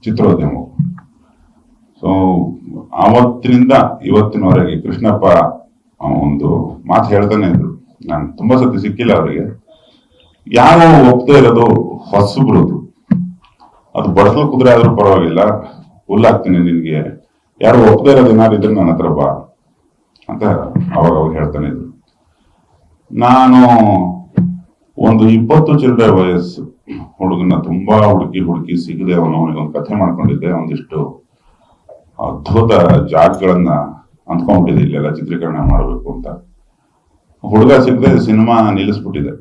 ಚಿತ್ರೋದ್ಯಮ. So ಆವತ್ತಿನಿಂದ ಇವತ್ತಿನವರೆಗೆ ಕೃಷ್ಣಪ್ಪ ಒಂದು ಮಾತು ಹೇಳ್ತಾನೆ ಇದ್ರು, ನಾನು ತುಂಬಾ ಸತಿ ಸಿಕ್ಕಿಲ್ಲ ಅವರಿಗೆ. ಯಾರೋ ಒಪ್ತಾ ಇರೋದು ಹೊಸಬ್ರದು, ಅದು ಬಡಸಲು ಕುದುರೆ ಆದ್ರೂ ಪರವಾಗಿಲ್ಲ, ಹುಲ್ಲಾಗ್ತೀನಿ ನಿನ್ಗೆ, ಯಾರು ಒಪ್ಪದೇ ಇರೋದು ಏನಾದ್ರು ಇದ್ರೆ ನನ್ನ ಹತ್ರ ಬಾ ಅಂತ ಅವಾಗ ಹೇಳ್ತಾನೆ ಇದ್ರು. ನಾನು ಒಂದು 20 ಚಿಲ್ಲರೆ ವಯಸ್ಸು ಹುಡುಗನ ತುಂಬಾ ಹುಡುಕಿ ಸಿಗದೆ ಅವನಿಗೆ ಒಂದು ಕಥೆ ಮಾಡ್ಕೊಂಡಿದ್ದೆ. ಒಂದಿಷ್ಟು ಅದ್ಭುತ ಜಾಗಗಳನ್ನ ಅಂದ್ಕೊಂಡ್ಬಿಟ್ಟಿದೆ ಇಲ್ಲೆಲ್ಲ ಚಿತ್ರೀಕರಣ ಮಾಡಬೇಕು ಅಂತ. ಹುಡುಗ ಸಿಗದೆ ಸಿನಿಮಾ ನಿಲ್ಲಿಸ್ಬಿಟ್ಟಿದೆ.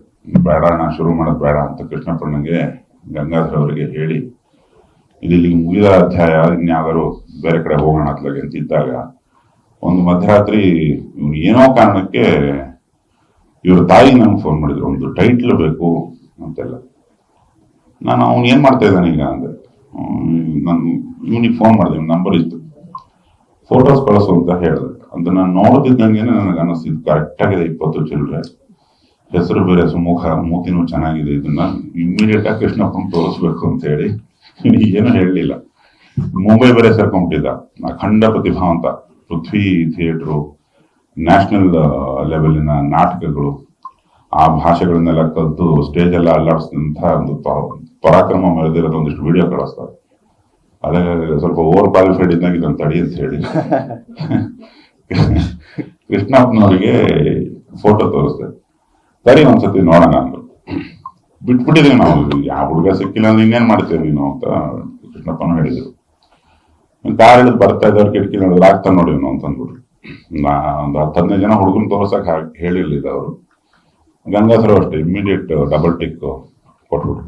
ಬೇಡ, ನಾ ಶುರು ಮಾಡೋದು ಬೇಡ ಅಂತ ಕೃಷ್ಣಪ್ಪನಿಗೆ ಗಂಗಾಧರ್ ಅವರಿಗೆ ಹೇಳಿ, ಇಲ್ಲಿ ಮುಗಿದ ಅಧ್ಯಾಯ, ಇನ್ಯಾವ್ದಾದ್ರು ಬೇರೆ ಕಡೆ ಹೋಗೋಣ ಅತ್ಲಾಗೆ ಅಂತಿದ್ದಾಗ ಒಂದು ಮಧ್ಯರಾತ್ರಿ ಏನೋ ಕಾರಣಕ್ಕೆ ಇವ್ರ ತಾಯಿ ನಂಗೆ ಫೋನ್ ಮಾಡಿದ್ರು, ಒಂದು ಟೈಟ್ಲ್ ಬೇಕು ಅಂತೆಲ್ಲ. ನಾನು ಅವ್ನು ಏನ್ ಮಾಡ್ತಾ ಇದ್ದಾನೆ ಈಗ ಅಂದ್ರೆ, ನಾನು ಇವನಿಗೆ ಫೋನ್ ಮಾಡಿದೆ, ನಂಬರ್ ಇತ್ತು, ಫೋಟೋಸ್ ಕಳಿಸು ಅಂತ ಹೇಳಿದೆ. ಅಂತ ನಾನು ನೋಡ್ತಿದ್ದಂಗೆ ನನಗೆ ಅನ್ನಿಸ್ತಿದ್ದು ಕರೆಕ್ಟ್ ಆಗಿದೆ 20 ಚಿಲ್ಲರೆ, ಹೆಸರು ಬೇರೆ, ಸುಮುಖ, ಮೂತಿನೂ ಚೆನ್ನಾಗಿದೆ, ಇದನ್ನ ಇಮ್ಮಿಡಿಯೇಟ್ ಆಗಿ ಕೃಷ್ಣಪ್ಪನ ತೋರಿಸ್ಬೇಕು ಅಂತ ಹೇಳಿ ಏನು ಹೇಳಲಿಲ್ಲ. ಮುಂಬೈ ಬೇರೆ ಸೇರ್ಕೊಂಡ್ಬಿಟ್ಟಿದ್ದ, ಅಖಂಡ ಪ್ರತಿಭಾವಂತ, ಪೃಥ್ವಿ ಥಿಯೇಟ್ರು, ನ್ಯಾಷನಲ್ ಲೆವೆಲಿನ ನಾಟಕಗಳು, ಆ ಭಾಷೆಗಳನ್ನೆಲ್ಲ ಕಲಿತು ಸ್ಟೇಜ್ ಎಲ್ಲ ಅಲ್ಲಾಡಿಸಿದಂಥ ಒಂದು ಪರಾಕ್ರಮ ಮೆರೆದಿರೋದು ಒಂದಿಷ್ಟು ವಿಡಿಯೋ ಕಳಿಸ್ತಾರೆ. ಅದೇ ಸ್ವಲ್ಪ ಓವರ್ ಕ್ವಾಲಿಫೈಡ್ ಇದ್ದಂಗೆ ಇದನ್ನು ತಡಿ ಅಂತ ಹೇಳಿ ಕೃಷ್ಣಪ್ಪನವರಿಗೆ ಫೋಟೋ ತೋರಿಸ್ದೆ. ಸರಿ ಒಂದ್ಸತಿ ನೋಡೋಣ ಅಂದ್ರು. ಬಿಟ್ಬಿಟ್ಟಿದೀವಿ ನಾವು, ಯಾವ ಹುಡುಗ ಸಿಕ್ಕಿಲ್ಲ ಅಂದ್ರೆ ಇನ್ನೇನ್ ಮಾಡ್ತೇವೆ ನೀನು ಅಂತ ಕೃಷ್ಣಪ್ಪನ ಹೇಳಿದ್ರು. ಕಾರ್ ಹಿಡಿದು ಬರ್ತಾ ಇದ್ದವ್ರು ಕಿಟಕಿ ನೋಡಿದ್ರೆ ಆಗ್ತಾ ನೋಡಿ ಅಂತ ಅಂದ್ಬಿಟ್ರು. ಒಂದು 10-15 ಜನ ಹುಡುಗನ್ ತೋರ್ಸಕ್ ಹೇಳಿರ್ಲಿಲ್ಲ ಅವರು. ಗಂಗಾಧರ ಅಷ್ಟೇ ಇಮಿಡಿಯೇಟ್ ಡಬಲ್ ಟಿಕ್ ಕೊಟ್ಬಿಟ್ರು.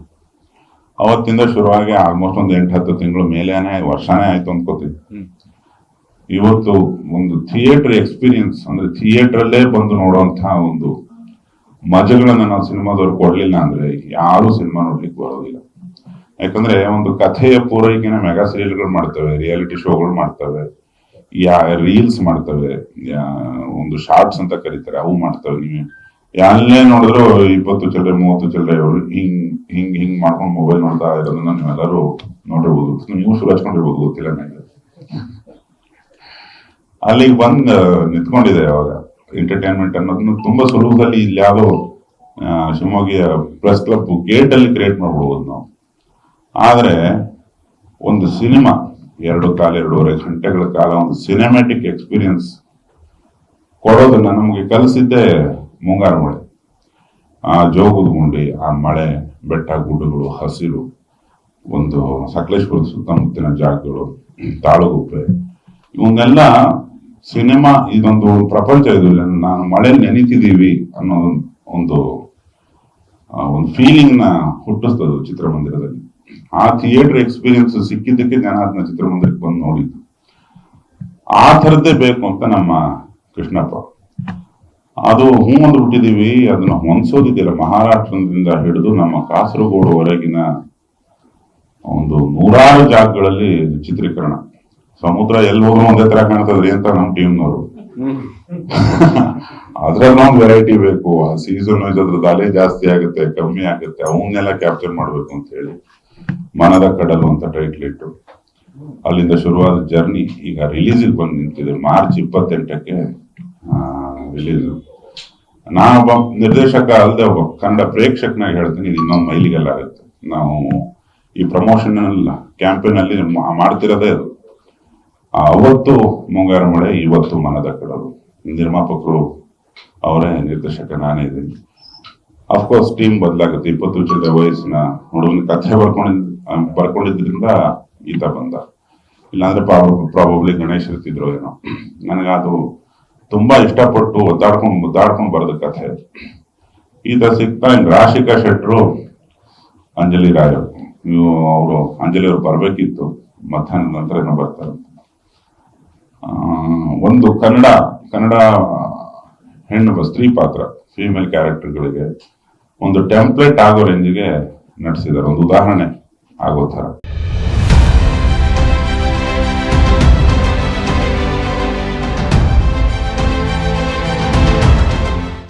ಅವತ್ತಿಂದ ಶುರುವಾಗಿ ಆಲ್ಮೋಸ್ಟ್ ಒಂದು 8-10 ತಿಂಗಳು ಮೇಲೇನೆ, ವರ್ಷನೇ ಆಯ್ತು ಅನ್ಕೋತೀವಿ. ಇವತ್ತು ಒಂದು ಥಿಯೇಟರ್ ಎಕ್ಸ್ಪೀರಿಯನ್ಸ್ ಅಂದ್ರೆ ಥಿಯೇಟರಲ್ಲೇ ಬಂದು ನೋಡುವಂತ ಒಂದು ಮಜಗಳನ್ನ ನಾವು ಸಿನಿಮಾದವ್ರು ಕೊಡ್ಲಿಲ್ಲ ಅಂದ್ರೆ ಯಾರು ಸಿನಿಮಾ ನೋಡ್ಲಿಕ್ಕೆ ಬರೋದಿಲ್ಲ. ಯಾಕಂದ್ರೆ ಒಂದು ಕಥೆಯ ಪೂರೈಕೆನ ಮೆಗಾ ಸೀರಿಯಲ್ಗಳು ಮಾಡ್ತವೆ, ರಿಯಾಲಿಟಿ ಶೋಗಳು ಮಾಡ್ತವೆ, ರೀಲ್ಸ್ ಮಾಡ್ತವೆ, ಒಂದು ಶಾರ್ಟ್ಸ್ ಅಂತ ಕರೀತಾರೆ, ಅವು ಮಾಡ್ತವೆ. ನೀವು ಎಲ್ಲೇ ನೋಡಿದ್ರು 20 ಚಿಲ್ಲರೆ 30 ಚಿಲ್ಲರೆ ಅವರು ಹಿಂಗ್ ಮಾಡ್ಕೊಂಡು ಮೊಬೈಲ್ ನೋಡ್ತಾ ಇರೋದನ್ನ ನೀವೆಲ್ಲರೂ ನೋಡಿರ್ಬೋದು, ನೀವು ಸುರಚ್ಕೊಂಡಿರ್ಬೋದು, ಗೊತ್ತಿಲ್ಲ ನನಗೆ. ಅಲ್ಲಿಗೆ ಬಂದ್ ನಿಂತ್ಕೊಂಡಿದೆ ಅವಾಗ ಎಂಟರ್ಟೈನ್ಮೆಂಟ್ ಅನ್ನೋದನ್ನ ತುಂಬಾ ಸುಲಭದಲ್ಲಿ ಇಲ್ಲಿ ಯಾವುದೋ ಶಿವಮೊಗ್ಗ ಪ್ರೆಸ್ ಕ್ಲಬ್ ಗೇಟ್ ಅಲ್ಲಿ ಕ್ರಿಯೇಟ್ ಮಾಡ್ಬಿಡ್ಬೋದು ನಾವು. ಆದ್ರೆ ಒಂದು ಸಿನಿಮಾ 2.5-2.5 ಗಂಟೆಗಳ ಕಾಲ ಒಂದು ಸಿನಿಮ್ಯಾಟಿಕ್ ಎಕ್ಸ್ಪೀರಿಯನ್ಸ್ ಕೊಡೋದನ್ನ ನಮಗೆ ಕಲಿಸಿದ್ದೆ ಮುಂಗಾರು ಮಳೆ. ಆ ಜೋಗದ ಗುಂಡಿ, ಆ ಮಳೆ, ಬೆಟ್ಟ ಗುಡ್ಡಗಳು, ಹಸಿರು, ಒಂದು ಸಕಲೇಶ್ಪುರದ ಸುತ್ತಮುತ್ತಲಿನ ಜಾಗಗಳು, ತಾಳುಗುಪ್ಪೆ, ಇವನ್ನೆಲ್ಲ ಸಿನಿಮಾ ಇದೊಂದು ಪ್ರಪಂಚ. ಇದು ನಾನು ಮಳೆಯಲ್ಲಿ ನೆನೀತಿದ್ದೀವಿ ಅನ್ನೋ ಒಂದು ಫೀಲಿಂಗ್ ನ ಹುಟ್ಟಿಸ್ತದೆ ಚಿತ್ರಮಂದಿರದಲ್ಲಿ. ಆ ಥಿಯೇಟರ್ ಎಕ್ಸ್ಪೀರಿಯನ್ಸ್ ಸಿಕ್ಕಿದ್ದಕ್ಕೆ ಜನ ಅದನ್ನ ಚಿತ್ರಮಂದಿರಕ್ಕೆ ಬಂದು ನೋಡಿದ್ದು. ಆ ಥರದ್ದೇ ಬೇಕು ಅಂತ ನಮ್ಮ ಕೃಷ್ಣಪ್ಪ. ಅದು ಒಂದು ಬಿಟ್ಟಿದೀವಿ, ಅದನ್ನ ಹೊಂದಿಸೋದಿದೆಯಲ್ಲ, ಮಹಾರಾಷ್ಟ್ರದಿಂದ ಹಿಡಿದು ನಮ್ಮ ಕಾಸರಗೋಡುವರೆಗಿನ ಒಂದು 100 ಜಾಗಗಳಲ್ಲಿ ಚಿತ್ರೀಕರಣ. ಸಮುದ್ರ ಎಲ್ಲಿ ಹೋದ್ರೂ ಒಂದೇ ತರ ಕಾಣ್ತದ್ರಿ ಅಂತ ನಮ್ಮ ಟೀಮ್ನವರು. ಅದ್ರಲ್ಲೊಂದು ವೆರೈಟಿ ಬೇಕು, ಆ ಸೀಸನ್ ಅದ್ರದ್ದು ಅಲೆ ಜಾಸ್ತಿ ಆಗುತ್ತೆ, ಕಮ್ಮಿ ಆಗುತ್ತೆ, ಅವನ್ನೆಲ್ಲ ಕ್ಯಾಪ್ಚರ್ ಮಾಡ್ಬೇಕು ಅಂತ ಹೇಳಿ ಮನದ ಕಡಲು ಅಂತ ಟೈಟ್ಲ್ ಇಟ್ಟು ಅಲ್ಲಿಂದ ಶುರುವಾದ ಜರ್ನಿ ಈಗ ರಿಲೀಸಿಗೆ ಬಂದು ನಿಂತಿದೆ. ಮಾರ್ಚ್ 28ಕ್ಕೆ ರಿಲೀಸ್. ನಾನೊಬ್ಬ ನಿರ್ದೇಶಕ ಅಲ್ಲದೆ ಒಬ್ಬ ಕನ್ನಡ ಪ್ರೇಕ್ಷಕನಾಗಿ ಹೇಳ್ತೀನಿ, ಇದು ಇನ್ನೊಂದು ಮೈಲಿಗೆಲ್ಲ ಆಗುತ್ತೆ. ನಾವು ಈ ಪ್ರಮೋಷನಲ್ ಕ್ಯಾಂಪೇನ್ ಅಲ್ಲಿ ಮಾಡ್ತಿರೋದೇ ಅದು. ಅವತ್ತು ಮುಂಗಾರು ಮಳೆ, ಇವತ್ತು ಮನದ ಕಡಲು. ನಿರ್ಮಾಪಕರು ಅವರೇ, ನಿರ್ದೇಶಕ ನಾನೇ ಇದ್ದೀನಿ. Of course team ಬದಲಾಗುತ್ತೆ. 20 ಚಿಲ್ಲರೆ ವಯಸ್ಸಿನ ಹುಡುಗನ ಕಥೆ ಬರ್ಕೊಂಡಿದ್ರಿಂದ ಈತ ಬಂದ. ಇಲ್ಲಾಂದ್ರೆ ಪ್ರಾಬಬ್ಲಿ ಗಣೇಶ್ ಇರ್ತಿದ್ರು ಏನೋ. ನನಗದು ತುಂಬಾ ಇಷ್ಟಪಟ್ಟು ಮುದ್ದಾಡ್ಕೊಂಡು ಬರೆದ ಕಥೆ. ಈತ ಸಿಗ್ತಾ ರಾಶಿಕಾ ಶೆಟ್ರು, ಅಂಜಲಿ ರಾಯ್, ಅವರು ಅಂಜಲಿ ಅವ್ರು ಬರ್ಬೇಕಿತ್ತು, ಮಧ್ಯಾಹ್ನದ ನಂತರ ಏನೋ ಬರ್ತಾರೆ. ಒಂದು ಕನ್ನಡ ಹೆಣ್ಣು ಸ್ತ್ರೀ ಪಾತ್ರ, ಫೀಮೇಲ್ ಕ್ಯಾರೆಕ್ಟರ್ಗಳಿಗೆ ಒಂದು ಟೆಂಪ್ಲೇಟ್ ಆಗೋ ರೇಂಜ್ಗೆ ನಡೆಸಿದ್ದಾರೆ, ಒಂದು ಉದಾಹರಣೆ ಆಗೋ ತರ.